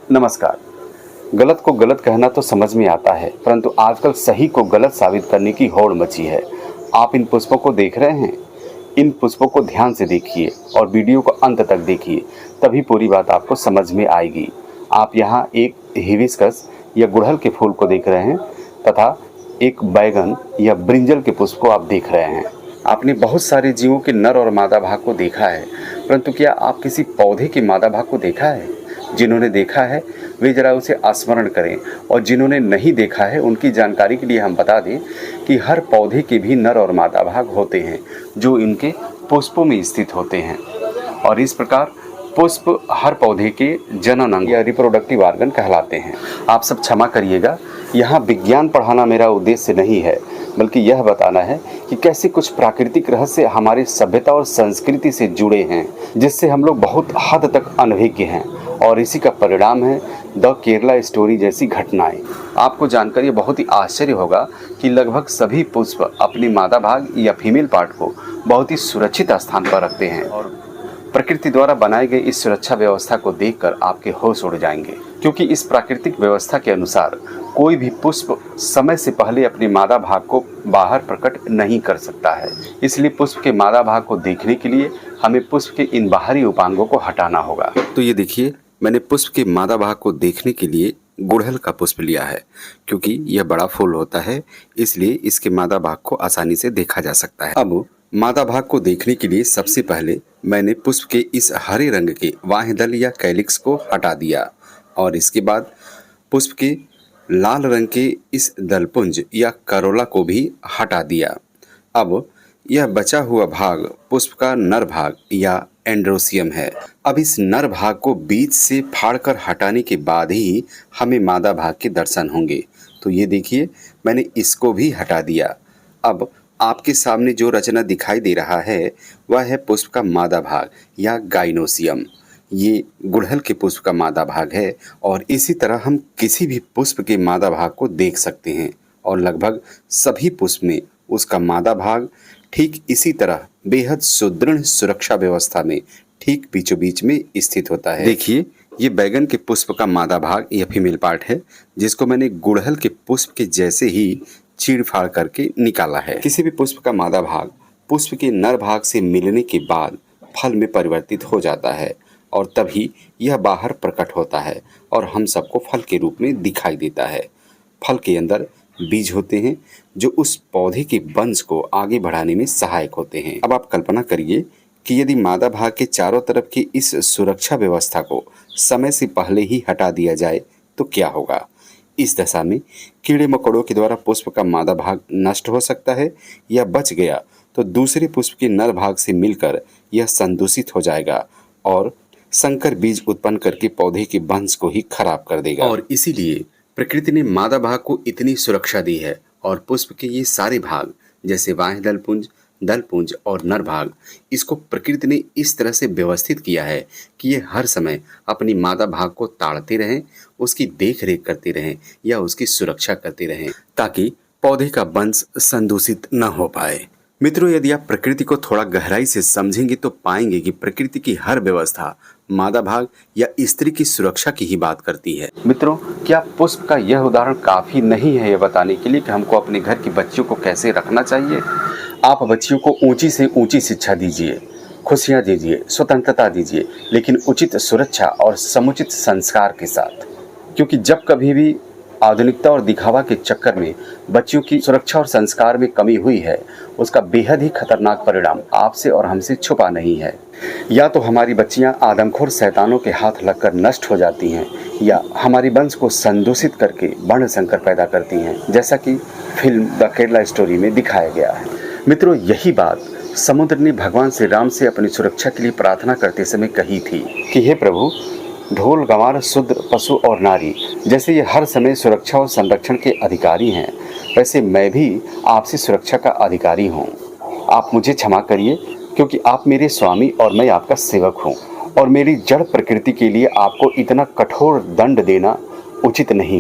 नमस्कार। गलत को गलत कहना तो समझ में आता है, परंतु आजकल सही को गलत साबित करने की होड़ मची है। आप इन पुष्पों को देख रहे हैं? इन पुष्पों को ध्यान से देखिए और वीडियो को अंत तक देखिए, तभी पूरी बात आपको समझ में आएगी। आप यहाँ एक हिबिस्कस या गुड़हल के फूल को देख रहे हैं तथा एक बैगन या ब्रिंजल के पुष्प को आप देख रहे हैं। आपने बहुत सारे जीवों के नर और मादा भाग को देखा है, परंतु क्या आप किसी पौधे के मादा भाग को देखा है? जिन्होंने देखा है वे जरा उसे स्मरण करें, और जिन्होंने नहीं देखा है उनकी जानकारी के लिए हम बता दें कि हर पौधे के भी नर और मादा भाग होते हैं जो इनके पुष्पों में स्थित होते हैं। और इस प्रकार पुष्प हर पौधे के जनन अंग या रिप्रोडक्टिव ऑर्गन कहलाते हैं। आप सब क्षमा करिएगा, यहाँ विज्ञान पढ़ाना मेरा उद्देश्य नहीं है, बल्कि यह बताना है कि कैसे कुछ प्राकृतिक रहस्य हमारी सभ्यता और संस्कृति से जुड़े हैं, जिससे हम लोग बहुत हद तक अनभिज्ञ हैं। और इसी का परिणाम है द केरला स्टोरी जैसी घटनाएं। आपको जानकर ये बहुत ही आश्चर्य होगा कि लगभग सभी पुष्प अपने मादा भाग या फीमेल पार्ट को बहुत ही सुरक्षित स्थान पर रखते हैं, और प्रकृति द्वारा बनाए गए इस सुरक्षा व्यवस्था को देखकर आपके होश उड़ जाएंगे, क्योंकि इस प्राकृतिक व्यवस्था के अनुसार कोई भी पुष्प समय से पहले अपने मादा भाग को बाहर प्रकट नहीं कर सकता है। इसलिए पुष्प के मादा भाग को देखने के लिए हमें पुष्प के इन बाहरी उपांगों को हटाना होगा। तो ये देखिए, मैंने पुष्प के मादा भाग को देखने के लिए गुड़हल का पुष्प लिया है, क्योंकि यह बड़ा फूल होता है, इसलिए इसके मादा भाग को आसानी से देखा जा सकता है। अब मादा भाग को देखने के लिए सबसे पहले मैंने पुष्प के इस हरे रंग के वाहिदल या कैलिक्स को हटा दिया, और इसके बाद पुष्प के लाल रंग के इस दलपुंज या करोला को भी हटा दिया। अब यह बचा हुआ भाग पुष्प का नर भाग या एंड्रोसियम है। अब इस नर भाग को बीच से फाड़कर हटाने के बाद ही हमें मादा भाग के दर्शन होंगे। तो ये देखिए, मैंने इसको भी हटा दिया। अब आपके सामने जो रचना दिखाई दे रहा है वह है पुष्प का मादा भाग या गाइनोसियम। ये गुड़हल के पुष्प का मादा भाग है, और इसी तरह हम किसी भी पुष्प के मादा भाग को देख सकते हैं, और लगभग सभी पुष्प में उसका मादा भाग ठीक इसी तरह बेहद सुदृढ़ सुरक्षा व्यवस्था में ठीक बीचों बीच में स्थित होता है। देखिए, ये बैगन के पुष्प का मादा भाग या फीमेल पार्ट है, जिसको मैंने गुड़हल के पुष्प के जैसे ही चीड़ फाड़ करके निकाला है। किसी भी पुष्प का मादा भाग पुष्प के नर भाग से मिलने के बाद फल में परिवर्तित हो जाता है, और तभी यह बाहर प्रकट होता है और हम सबको फल के रूप में दिखाई देता है। फल के अंदर बीज होते हैं जो उस पौधे के वंश को आगे बढ़ाने में सहायक होते हैं। अब आप कल्पना करिए कि यदि मादा भाग के चारों तरफ की इस सुरक्षा व्यवस्था को समय से पहले ही हटा दिया जाए तो क्या होगा। इस दशा में कीड़े मकोड़ों के द्वारा पुष्प का मादा भाग नष्ट हो सकता है, या बच गया तो दूसरे पुष्प के नर भाग से मिलकर यह संदूषित हो जाएगा और संकर बीज उत्पन्न करके पौधे के वंश को ही खराब कर देगा। और इसीलिए प्रकृति ने मादा भाग को इतनी सुरक्षा दी है, और पुष्प के ये सारे भाग जैसे बाह्य दलपुंज और नर भाग, इसको प्रकृति ने इस तरह से व्यवस्थित किया है कि ये हर समय अपनी मादा भाग को ताड़ते रहें, उसकी देख रेख करते रहें या उसकी सुरक्षा करते रहें, ताकि पौधे का वंश संदूषित न हो पाए। मित्रों, यदि आप प्रकृति को थोड़ा गहराई से समझेंगे तो पाएंगे कि प्रकृति की हर व्यवस्था मादा भाग या स्त्री की सुरक्षा की ही बात करती है। मित्रों, क्या पुष्प का यह उदाहरण काफी नहीं है ये बताने के लिए कि हमको अपने घर की बच्चियों को कैसे रखना चाहिए? आप बच्चियों को ऊंची से ऊंची शिक्षा दीजिए, खुशियां दीजिए, स्वतंत्रता दीजिए, लेकिन उचित सुरक्षा और समुचित संस्कार के साथ। क्योंकि जब कभी भी आधुनिकता और दिखावा के चक्कर में बच्चियों की सुरक्षा और संस्कार में कमी हुई है, उसका बेहद ही खतरनाक परिणाम आपसे और हमसे छुपा नहीं है। या तो हमारी बच्चियां आदमखोर शैतानों के हाथ लगकर नष्ट हो जाती हैं, या हमारी वंश को संदूषित करके वर्ण संकर पैदा करती हैं, जैसा कि फिल्म द केरला स्टोरी में दिखाया गया है। मित्रों, यही बात समुद्र ने भगवान श्री राम से अपनी सुरक्षा के लिए प्रार्थना करते समय कही थी कि हे प्रभु, ढोल गंवार शूद्र पशु और नारी जैसे ये हर समय सुरक्षा और संरक्षण के अधिकारी हैं, वैसे मैं भी आपसी सुरक्षा का अधिकारी हूँ। आप मुझे क्षमा करिए, क्योंकि आप मेरे स्वामी और मैं आपका सेवक हूँ, और मेरी जड़ प्रकृति के लिए आपको इतना कठोर दंड देना उचित नहीं